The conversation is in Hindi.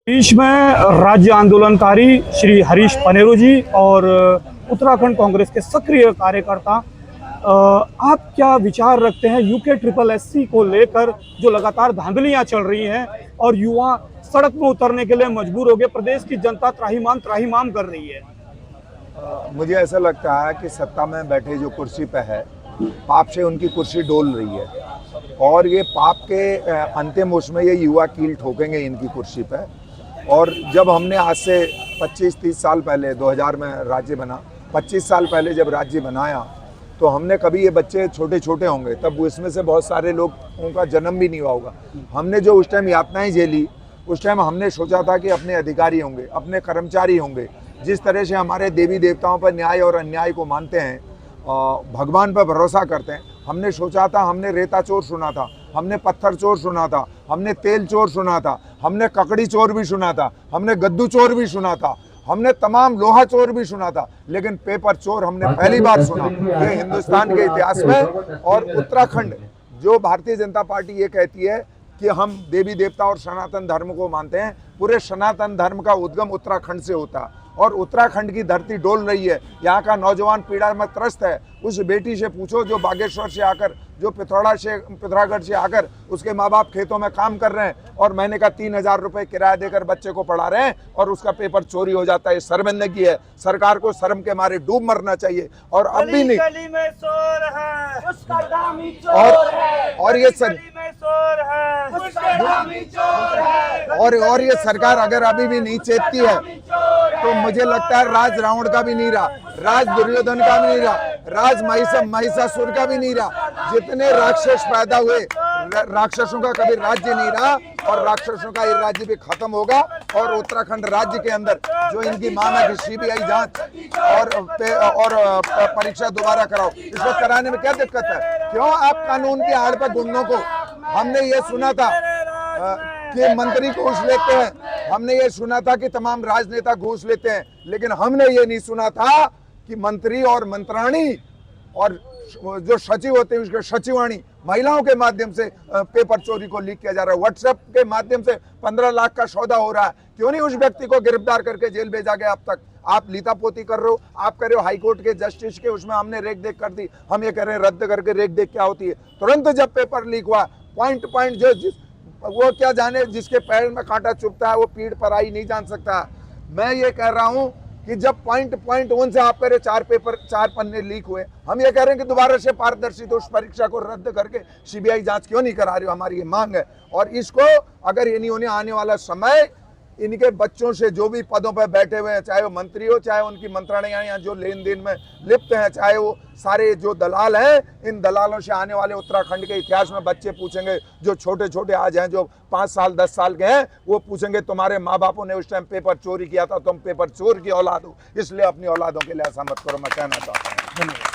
बीच में राज्य आंदोलनकारी श्री हरीश पनेरू जी और उत्तराखंड कांग्रेस के सक्रिय कार्यकर्ता, आप क्या विचार रखते हैं यूके ट्रिपल एससी को लेकर जो लगातार धांधलियां चल रही हैं और युवा सड़क में उतरने के लिए मजबूर हो गए, प्रदेश की जनता त्राहिमाम त्राहिमाम कर रही है। मुझे ऐसा लगता है कि सत्ता में बैठे जो कुर्सी पे है, पाप से उनकी कुर्सी डोल रही है और ये पाप के अंतिम उसमें ये युवा कील ठोकेंगे इनकी कुर्सी पे। और जब हमने आज से 25-30 साल पहले 2000 में राज्य बना, 25 साल पहले जब राज्य बनाया तो हमने कभी ये बच्चे छोटे छोटे होंगे तब इसमें से बहुत सारे लोगों का जन्म भी नहीं हुआ होगा। हमने जो उस टाइम यातनाएं झेली, उस टाइम हमने सोचा था कि अपने अधिकारी होंगे, अपने कर्मचारी होंगे। जिस तरह से हमारे देवी देवताओं पर न्याय और अन्याय को मानते हैं, भगवान पर भरोसा करते हैं, हमने सोचा था, हमने रेता चोर सुना था, हमने पत्थर चोर सुना था, हमने तेल चोर सुना था, हमने ककड़ी चोर भी सुना था, हमने गद्दू चोर भी सुना था, हमने तमाम लोहा चोर भी सुना था, लेकिन पेपर चोर हमने पहली बार सुना ये हिंदुस्तान के इतिहास में। और उत्तराखंड, जो भारतीय जनता पार्टी ये कहती है कि हम देवी देवता और सनातन धर्म को मानते हैं, पूरे सनातन धर्म का उद्गम उत्तराखंड से होता है और उत्तराखंड की धरती डोल रही है। यहाँ का नौजवान पीड़ा में त्रस्त है। उस बेटी से पूछो जो बागेश्वर से आकर, जो पिथौरागढ़ से आकर उसके माँ बाप खेतों में काम कर रहे हैं और महीने का 3000 रुपये किराया देकर बच्चे को पढ़ा रहे हैं और उसका पेपर चोरी हो जाता है। शर्मिंदगी है। सरकार को शर्म के मारे डूब मरना चाहिए। और अब भी नहीं, गली में शोर है, उसका दाम ही चोर है, और ये सर गली में शोर है, उसका दाम ही चोर है, और ये सरकार अगर अभी भी नहीं चेतती है तो मुझे लगता है राज रावण का भी नहीं रहा, राज दुर्योधन का भी नहीं रहा, राज महिषासुर का भी नहीं रहा। जितने राक्षस पैदा हुए, राक्षसों का कभी राज्य नहीं रहा और राक्षसों का ये राज्य भी खत्म होगा। और उत्तराखंड राज्य के अंदर जो इनकी मांग है कि सीबीआई जांच और परीक्षा दोबारा कराओ, इसको कराने में क्या दिक्कत है? क्यों आप कानून की आड़ पर गुंडों को, हमने ये सुना था कि मंत्री घूस लेते हैं, हमने ये सुना था कि तमाम राजनेता घूस लेते हैं, लेकिन हमने ये नहीं सुना था कि मंत्री और मंत्राणी और जो सचिव होते हैं उसके सचिवाणी महिलाओं के माध्यम से पेपर चोरी को लीक किया जा रहा है। व्हाट्सएप के माध्यम से 15 लाख का सौदा हो रहा है। क्यों नहीं उस व्यक्ति को गिरफ्तार करके जेल भेजा गया अब तक? आप लीतापोती कर रहे हो, आप कर रहे हो हाईकोर्ट के जस्टिस के, उसमें हमने रेख देख कर दी, हम ये कह रहे हैं रद्द करके रेख देख क्या होती है। तुरंत जब पेपर लीक हुआ, पॉइंट जो वो क्या जाने, जिसके पैर में कांटा चुभता है वो पीठ पर आई नहीं जान सकता। मैं ये कह रहा हूं कि जब पॉइंट 1 से आप कह रहे 4 पन्ने लीक हुए, हम ये कह रहे हैं कि दोबारा से पारदर्शी तो उस परीक्षा को रद्द करके सीबीआई जांच क्यों नहीं करा रही हो? हमारी ये मांग है। और इसको अगर ये नहीं होने आने वाला समय, इनके बच्चों से जो भी पदों पर बैठे हुए हैं, चाहे वो मंत्री हो, चाहे उनकी मंत्रालयां या जो लेन देन में लिप्त हैं, चाहे वो सारे जो दलाल हैं, इन दलालों से आने वाले उत्तराखंड के इतिहास में बच्चे पूछेंगे, जो छोटे छोटे आज हैं, जो 5 साल 10 साल के हैं, वो पूछेंगे तुम्हारे माँ बापों ने उस टाइम पेपर चोरी किया था, तुम पेपर चोर की औलाद हो, इसलिए अपनी औलादों के लिए ऐसा मत करो। मैं कहना चाहता हूँ। धन्यवाद।